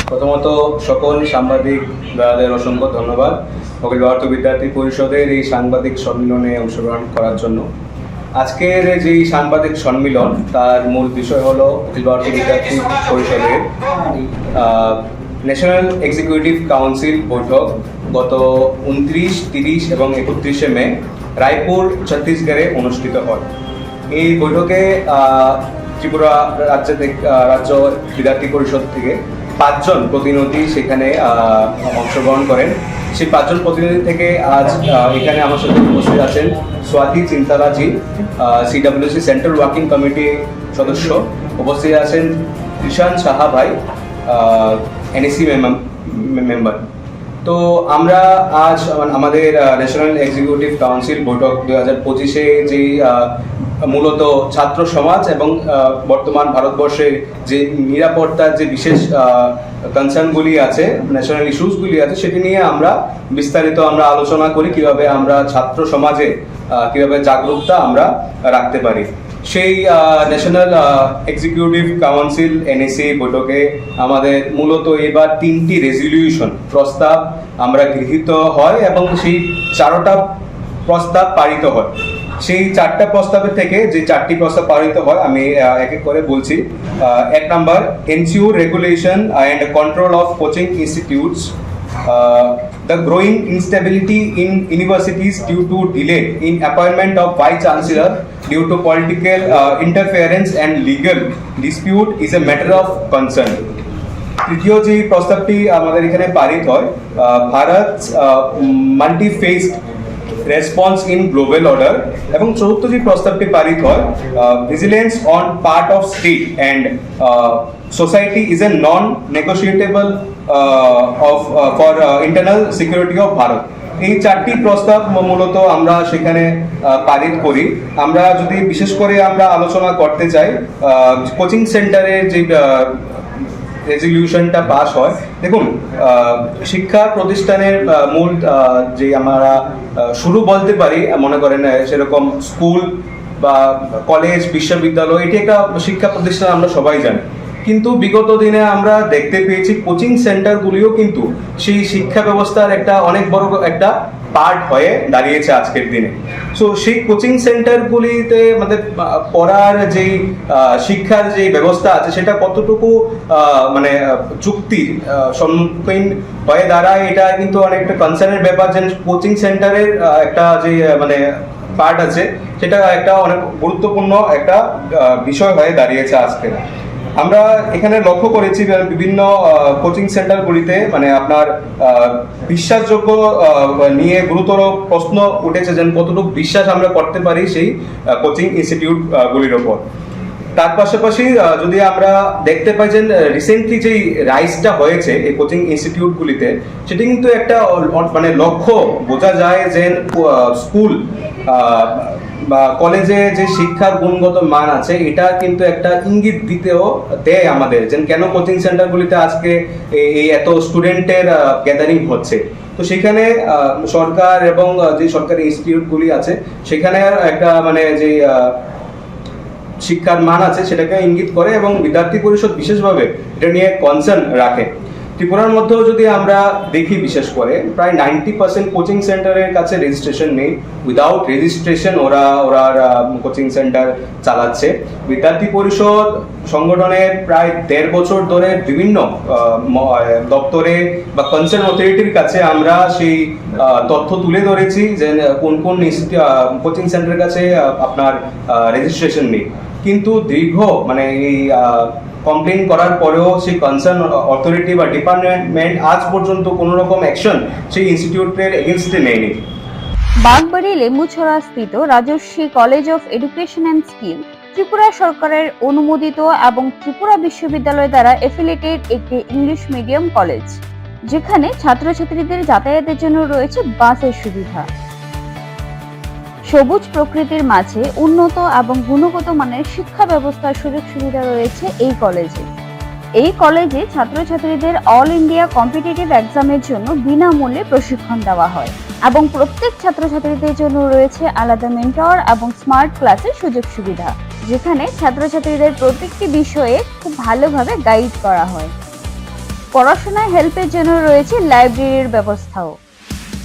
প্রথমত সকল সাংবাদিক ভাইদের অসংখ্য ধন্যবাদ অখিল ভারতীয় বিদ্যার্থী পরিষদের এই সাংবাদিক সম্মেলনে অংশগ্রহণ করার জন্য। আজকের যে সাংবাদিক সম্মেলন তার মূল বিষয় হলো অখিল ভারতীয় বিদ্যার্থী পরিষদের ন্যাশনাল এক্সিকিউটিভ কাউন্সিল বৈঠক গত 29, 30 এবং 31শে মে রায়পুর, ছত্তিশগড়ে অনুষ্ঠিত হয়। এই বৈঠকে ত্রিপুরা রাজ্য বিদ্যার্থী পরিষদ থেকে 5 জন প্রতিনিধি সেখানে অংশগ্রহণ করেন। সেই 5 জন প্রতিনিধি থেকে আজ এখানে আমার সাথে উপস্থিত আছেন Swati Chintalaji, CWC central working committee সদস্য, উপস্থিত আছেন কৃষাণ সাহা ভাই, NEC মেম্বার। তো আমরা আজ আমাদের ন্যাশনাল এক্সিকিউটিভ কাউন্সিল বৈঠক 2025-এ যেই মূলত ছাত্র সমাজ এবং বর্তমান ভারতবর্ষের যে নিরাপত্তার যে বিশেষ কনসার্নগুলি আছে, ন্যাশনাল ইস্যুসগুলি আছে, সেটি নিয়ে আমরা বিস্তারিত আলোচনা করি কিভাবে আমরা ছাত্র সমাজে কিভাবে জাগরুকতা আমরা রাখতে পারি। সেই ন্যাশনাল এক্সিকিউটিভ কাউন্সিল NEC বৈঠকে আমাদের মূলত এবার 3টি রেজলিউশন প্রস্তাব আমরা গৃহীত হয় এবং সেই 4টা প্রস্তাব পারিত হয়। সেই 4টা প্রস্তাবের থেকে যে 4টি প্রস্তাব পারিত হয় আমি এক এক করে বলছি। 1 নম্বর, ensure regulation and control of coaching institutes, the growing instability in universities due to delay in appointment of vice chancellor due to political interference and legal dispute is a matter of concern. তৃতীয় যে প্রস্তাবটি আমাদের এখানে পারিত হয়, Bharat multi-phased response in global order, এবং চতুর্থ যে প্রস্তাবটি পারিত হয়, vigilance on part of state and society is a non negotiable for internal security of Bharat. এই 4টি প্রস্তাব মূলত আমরা সেখানে পারিত করি। আমরা যদি বিশেষ করে আমরা আলোচনা করতে চাই কোচিং সেন্টারের যে রেজলিউশনটা পাস হয়, দেখুন শিক্ষা প্রতিষ্ঠানের মূল যে আমরা শুরু বলতে পারি, মনে করেন সেরকম স্কুল বা কলেজ, বিশ্ববিদ্যালয়, এটি একটা শিক্ষা প্রতিষ্ঠান, আমরা সবাই জানি। কিন্তু বিগত দিনে আমরা দেখতে পেয়েছি কোচিং সেন্টারগুলিও কিন্তু সেই শিক্ষা ব্যবস্থার একটা অনেক বড় একটা পার্ট হয়ে দাঁড়িয়েছে আজকের দিনে। সো সেই কোচিং সেন্টারগুলিতে আমাদের পড়ার যেই শিক্ষার যে ব্যবস্থা আছে সেটা কতটুকু মানে যুক্তির সম্মুখীন হয়ে দাঁড়ায়, এটা কিন্তু অনেকটা কনসার্নের ব্যাপার। যে কোচিং সেন্টারের একটা যে মানে পার্ট আছে সেটা একটা অনেক গুরুত্বপূর্ণ একটা বিষয় হয়ে দাঁড়িয়েছে আজকে। আমরা এখানে লক্ষ্য করেছি বিভিন্ন কোচিং সেন্টারগুলিতে মানে আপনার বিশ্বাসযোগ্য নিয়ে গুরুতর প্রশ্ন উঠেছে যে কতটুকু বিশ্বাস আমরা করতে পারি সেই কোচিং ইনস্টিটিউটগুলির ওপর। তার পাশাপাশি যদি আমরা দেখতে পাই যে রিসেন্টলি যেই রাইজটা হয়েছে এই কোচিং ইনস্টিটিউটগুলিতে, সেটি কিন্তু একটা মানে লক্ষ্য বোঝা যায় যে স্কুল বা কলেজে যে শিক্ষার গুণগত মান আছে এটা কিন্তু একটা ইঙ্গিত দেয় আমাদের যে কেন কোচিং সেন্টারগুলিতে আজকে এই এত স্টুডেন্টের গ্যাদারিং হচ্ছে। তো সেখানে সরকার এবং যে সরকারি ইনস্টিটিউটগুলি আছে সেখানে একটা মানে যে শিক্ষার মান আছে সেটাকে ইঙ্গিত করে এবং বিদ্যার্থী পরিষদ বিশেষভাবে এটা নিয়ে কনসার্ন রাখে। ত্রিপুরার মধ্যেও যদি আমরা দেখি, বিশেষ করে প্রায় 90% কোচিং সেন্টারের কাছে রেজিস্ট্রেশন নেই। উইদাউট রেজিস্ট্রেশন ওরা কোচিং সেন্টার চালাচ্ছে। বিদ্যার্থী পরিষদ সংগঠনের প্রায় 1.5 বছর ধরে বিভিন্ন দপ্তরে বা কনসার্ন অথরিটির কাছে আমরা সেই তথ্য তুলে ধরেছি যে কোন কোন কোচিং সেন্টারের কাছে আপনার রেজিস্ট্রেশন নেই। কিন্তু দীর্ঘ মানে এই কমপ্লেন করার পরেও সেই কনসার্ন অথরিটি বা ডিপার্টমেন্ট আজ পর্যন্ত কোনো রকম অ্যাকশন সেই ইনস্টিটিউটের এগেইনস্টে নেয়নি। বাগবাড়ি লেম্বুছড়া স্থিত Rajarshi college of education and skill Tripura সরকারের অনুমোদিত এবং ত্রিপুরা বিশ্ববিদ্যালয় দ্বারা এফিলিয়েটেড একটি ইংলিশ মিডিয়াম কলেজ, যেখানে ছাত্রছাত্রীদের যাতায়াতের জন্য রয়েছে বাসের সুবিধা। সবুজ প্রকৃতির মাঝে উন্নত এবং গুণগত মানের শিক্ষা ব্যবস্থার সুযোগ সুবিধা রয়েছে এই কলেজে। এই কলেজে ছাত্রছাত্রীদের অল ইন্ডিয়া কম্পিটিটিভ এক্সামের জন্য বিনামূল্যে প্রশিক্ষণ দেওয়া হয় এবং প্রত্যেক ছাত্রছাত্রীদের জন্য রয়েছে আলাদা মেন্টর এবং স্মার্ট ক্লাসের সুযোগ সুবিধা, যেখানে ছাত্রছাত্রীদের প্রত্যেকটি বিষয়ে খুব ভালোভাবে গাইড করা হয়। পড়াশোনায় হেল্পের জন্য রয়েছে লাইব্রেরির ব্যবস্থাও।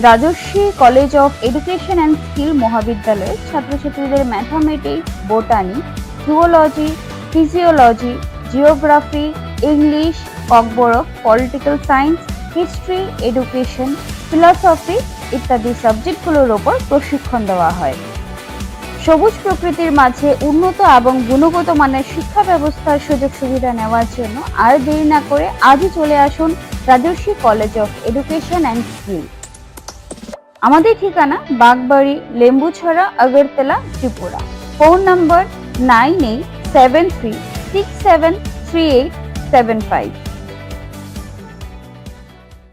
Rajarshi college of education and skill মহাবিদ্যালয়ে ছাত্রছাত্রীদের mathematics, botany, zoology, physiology, geography, English, Kokborok, political science, history, education, philosophy ইত্যাদি সাবজেক্টগুলোর ওপর প্রশিক্ষণ দেওয়া হয়। সবুজ প্রকৃতির মাঝে উন্নত এবং গুণগত মানের শিক্ষা ব্যবস্থার সুযোগ সুবিধা নেওয়ার জন্য আর দেরি না করে আজই চলে আসুন Rajarshi college of education and skill. আমাদের ঠিকানা বাগবাড়ি, লেম্বুছড়া, আগরতলা, ত্রিপুরা। Phone number 9873673875।